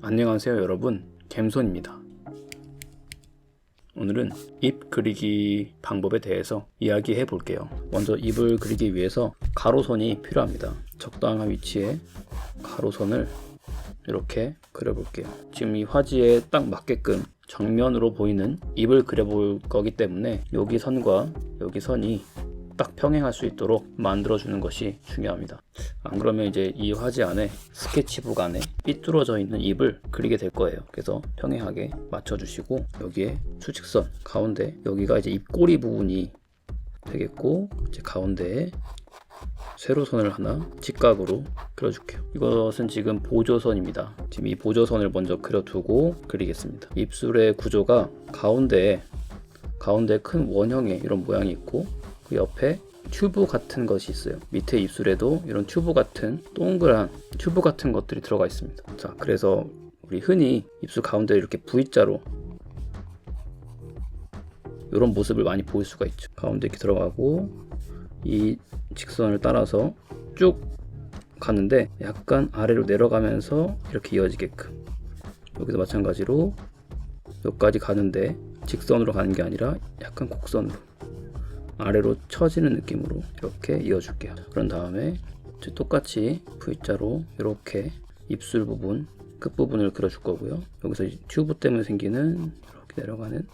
안녕하세요 여러분, 갬손입니다. 오늘은 입 그리기 방법에 대해서 이야기해 볼게요. 먼저 입을 그리기 위해서 가로선이 필요합니다. 적당한 위치에 가로선을 이렇게 그려볼게요. 지금 이 화지에 딱 맞게끔 정면으로 보이는 입을 그려볼 거기 때문에 여기 선과 여기 선이 딱 평행할 수 있도록 만들어주는 것이 중요합니다. 안 그러면 이제 이 화지 안에 스케치북 안에 삐뚤어져 있는 입을 그리게 될 거예요. 그래서 평행하게 맞춰주시고 여기에 수직선 가운데 여기가 이제 입꼬리 부분이 되겠고 이제 가운데에 세로선을 하나 직각으로 그려줄게요. 이것은 지금 보조선입니다. 지금 이 보조선을 먼저 그려두고 그리겠습니다. 입술의 구조가 가운데에 큰 원형의 이런 모양이 있고 그 옆에 튜브 같은 것이 있어요. 밑에 입술에도 이런 튜브 같은 동그란 튜브 같은 것들이 들어가 있습니다. 자, 그래서 우리 흔히 입술 가운데 이렇게 V자로 이런 모습을 많이 보일 수가 있죠. 가운데 이렇게 들어가고 이 직선을 따라서 쭉 가는데 약간 아래로 내려가면서 이렇게 이어지게끔, 여기도 마찬가지로 여기까지 가는데 직선으로 가는 게 아니라 약간 곡선으로 아래로 처지는 느낌으로 이렇게 이어줄게요. 그런 다음에 똑같이 V자로 이렇게 입술 부분 끝부분을 그려줄 거고요. 여기서 튜브 때문에 생기는 이렇게 내려가는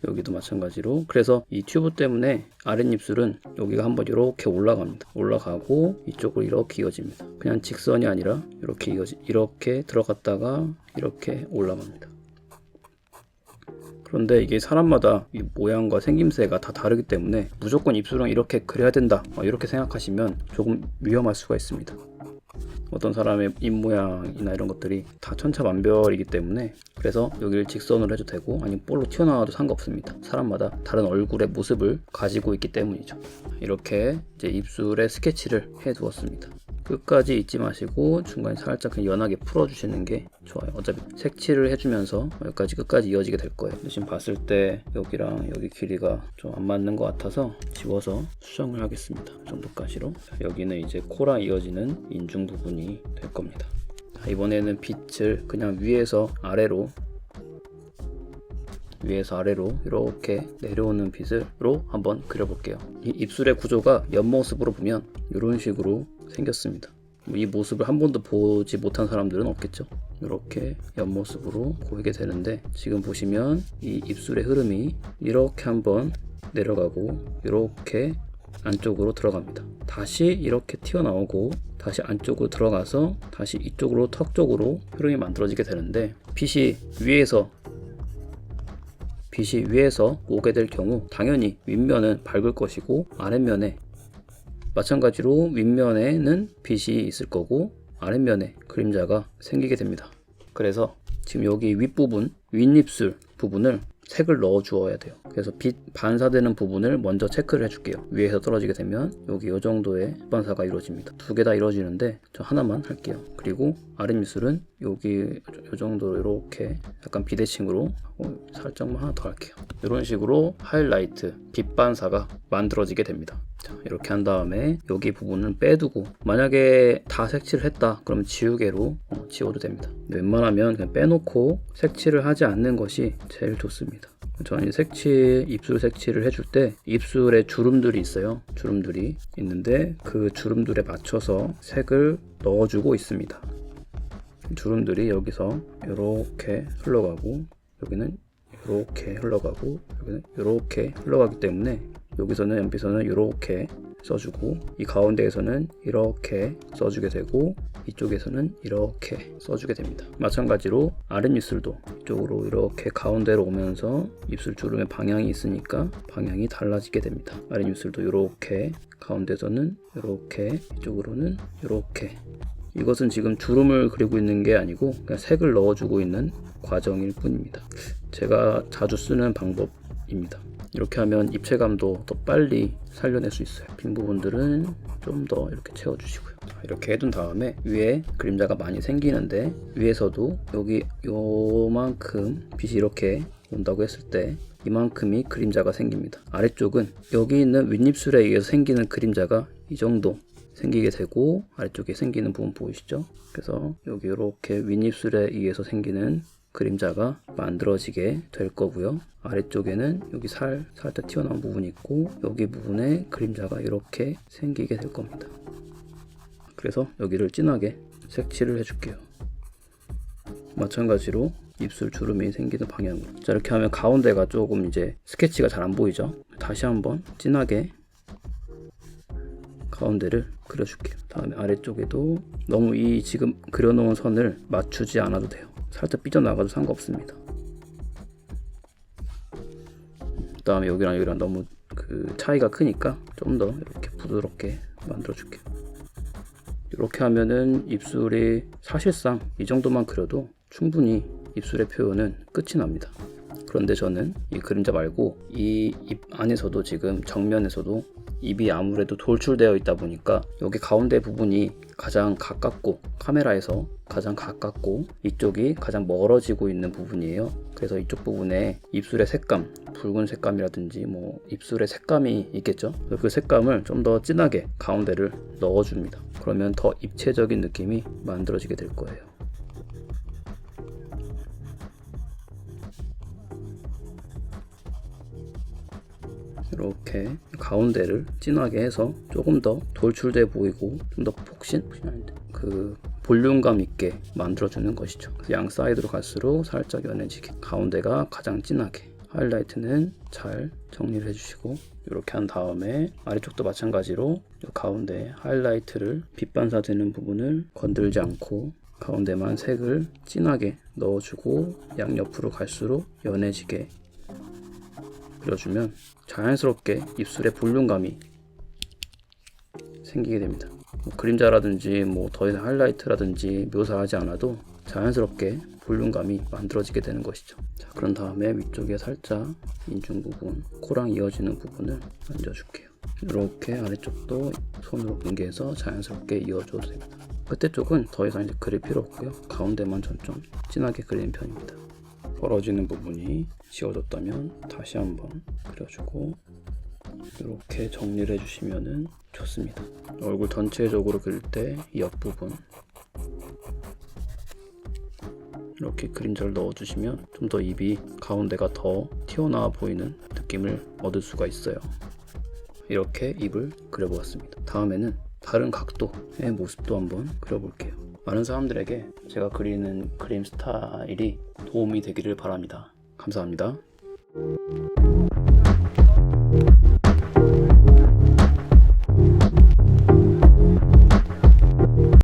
여기도 마찬가지로, 그래서 이 튜브 때문에 아랫입술은 여기가 한번 이렇게 올라갑니다. 올라가고 이쪽으로 이렇게 이어집니다. 그냥 직선이 아니라 이렇게 이렇게 들어갔다가 이렇게 올라갑니다. 그런데 이게 사람마다 이 모양과 생김새가 다 다르기 때문에 무조건 입술은 이렇게 그려야 된다 이렇게 생각하시면 조금 위험할 수가 있습니다. 어떤 사람의 입 모양이나 이런 것들이 다 천차만별이기 때문에, 그래서 여기를 직선으로 해도 되고 아니면 볼로 튀어나와도 상관없습니다. 사람마다 다른 얼굴의 모습을 가지고 있기 때문이죠. 이렇게 이제 입술에 스케치를 해 두었습니다. 끝까지 잊지 마시고 중간에 살짝 그냥 연하게 풀어주시는 게 좋아요. 어차피 색칠을 해주면서 여기까지 끝까지 이어지게 될 거예요. 지금 봤을 때 여기랑 여기 길이가 좀 안 맞는 것 같아서 집어서 수정을 하겠습니다. 이 정도까지로. 여기는 이제 코랑 이어지는 인중 부분이 될 겁니다. 이번에는 빛을 그냥 위에서 아래로 이렇게 내려오는 빛으로 한번 그려볼게요. 이 입술의 구조가 옆모습으로 보면 이런 식으로 생겼습니다. 이 모습을 한 번도 보지 못한 사람들은 없겠죠. 이렇게 옆모습으로 보이게 되는데, 지금 보시면 이 입술의 흐름이 이렇게 한번 내려가고 이렇게 안쪽으로 들어갑니다. 다시 이렇게 튀어나오고 다시 안쪽으로 들어가서 다시 이쪽으로 턱 쪽으로 흐름이 만들어지게 되는데, 빛이 위에서 오게 될 경우 당연히 윗면은 밝을 것이고 아랫면에 마찬가지로 윗면에는 빛이 있을 거고 아랫면에 그림자가 생기게 됩니다. 그래서 지금 여기 윗부분, 윗입술 부분을 색을 넣어 주어야 돼요. 그래서 빛 반사되는 부분을 먼저 체크를 해줄게요. 위에서 떨어지게 되면 여기 이 정도의 반사가 이루어집니다. 두 개 다 이루어지는데 저 하나만 할게요. 그리고 아랫입술은 여기 이 정도로 이렇게 약간 비대칭으로 살짝만 하나 더 할게요. 이런 식으로 하이라이트, 빛 반사가 만들어지게 됩니다. 자, 이렇게 한 다음에 여기 부분은 빼두고, 만약에 다 색칠을 했다 그러면 지우개로 지워도 됩니다. 웬만하면 그냥 빼놓고 색칠을 하지 않는 것이 제일 좋습니다. 저는 입술 색칠을 해줄 때 입술에 주름들이 있어요. 주름들이 있는데 그 주름들에 맞춰서 색을 넣어주고 있습니다. 주름들이 여기서 이렇게 흘러가고 여기는 이렇게 흘러가고 여기는 이렇게 흘러가기 때문에 여기서는 연필선을 이렇게 써주고 이 가운데에서는 이렇게 써주게 되고 이쪽에서는 이렇게 써주게 됩니다. 마찬가지로 아랫입술도 이쪽으로 이렇게 가운데로 오면서 입술 주름의 방향이 있으니까 방향이 달라지게 됩니다. 아랫입술도 이렇게 가운데서는 이렇게 이쪽으로는 이렇게. 이것은 지금 주름을 그리고 있는 게 아니고 그냥 색을 넣어주고 있는 과정일 뿐입니다. 제가 자주 쓰는 방법입니다. 이렇게 하면 입체감도 더 빨리 살려낼 수 있어요. 빈 부분들은 좀 더 이렇게 채워주시고요. 이렇게 해둔 다음에 위에 그림자가 많이 생기는데 위에서도 여기 요만큼 빛이 이렇게 온다고 했을 때 이만큼이 그림자가 생깁니다. 아래쪽은 여기 있는 윗입술에 의해서 생기는 그림자가 이 정도 생기게 되고 아래쪽에 생기는 부분 보이시죠? 그래서 여기 이렇게 윗입술에 의해서 생기는 그림자가 만들어지게 될 거고요. 아래쪽에는 여기 살짝 튀어나온 부분이 있고 여기 부분에 그림자가 이렇게 생기게 될 겁니다. 그래서 여기를 진하게 색칠을 해줄게요. 마찬가지로 입술 주름이 생기는 방향으로. 자, 이렇게 하면 가운데가 조금 이제 스케치가 잘 안 보이죠? 다시 한번 진하게 가운데를 그려줄게요. 다음에 아래쪽에도 너무 이 지금 그려놓은 선을 맞추지 않아도 돼요. 살짝 삐져나가도 상관없습니다. 그 다음에 여기랑 너무 그 차이가 크니까 좀 더 이렇게 부드럽게 만들어줄게요. 이렇게 하면은 입술이 사실상 이 정도만 그려도 충분히 입술의 표현은 끝이 납니다. 그런데 저는 이 그림자 말고 이 입 안에서도 지금 정면에서도 입이 아무래도 돌출되어 있다 보니까 여기 가운데 부분이 가장 가깝고 카메라에서 가장 가깝고 이쪽이 가장 멀어지고 있는 부분이에요. 그래서 이쪽 부분에 입술의 색감, 붉은 색감이라든지 뭐 입술의 색감이 있겠죠. 그 색감을 좀 더 진하게 가운데를 넣어줍니다. 그러면 더 입체적인 느낌이 만들어지게 될 거예요. 이렇게 가운데를 진하게 해서 조금 더 돌출돼 보이고 좀 더 폭신이 아닌데 그 볼륨감 있게 만들어주는 것이죠. 양 사이드로 갈수록 살짝 연해지게 가운데가 가장 진하게 하이라이트는 잘 정리를 해주시고 이렇게 한 다음에 아래쪽도 마찬가지로 가운데 하이라이트를 빛 반사되는 부분을 건들지 않고 가운데만 색을 진하게 넣어주고 양옆으로 갈수록 연해지게 그려주면 자연스럽게 입술에 볼륨감이 생기게 됩니다. 뭐 그림자라든지 뭐 더 이상 하이라이트라든지 묘사하지 않아도 자연스럽게 볼륨감이 만들어지게 되는 것이죠. 자, 그런 다음에 위쪽에 살짝 인중 부분, 코랑 이어지는 부분을 만져줄게요. 이렇게 아래쪽도 손으로 분개해서 자연스럽게 이어줘도 됩니다. 끝에 쪽은 더 이상 이제 그릴 필요 없고요. 가운데만 전 좀 진하게 그리는 편입니다. 벌어지는 부분이 지워졌다면 다시 한번 그려주고 이렇게 정리를 해주시면 좋습니다. 얼굴 전체적으로 그릴 때 이 옆부분 이렇게 그림자를 넣어주시면 좀 더 입이 가운데가 더 튀어나와 보이는 느낌을 얻을 수가 있어요. 이렇게 입을 그려보았습니다. 다음에는 다른 각도의 모습도 한번 그려볼게요. 많은 사람들에게 제가 그리는 그림 스타일이 도움이 되기를 바랍니다. 감사합니다.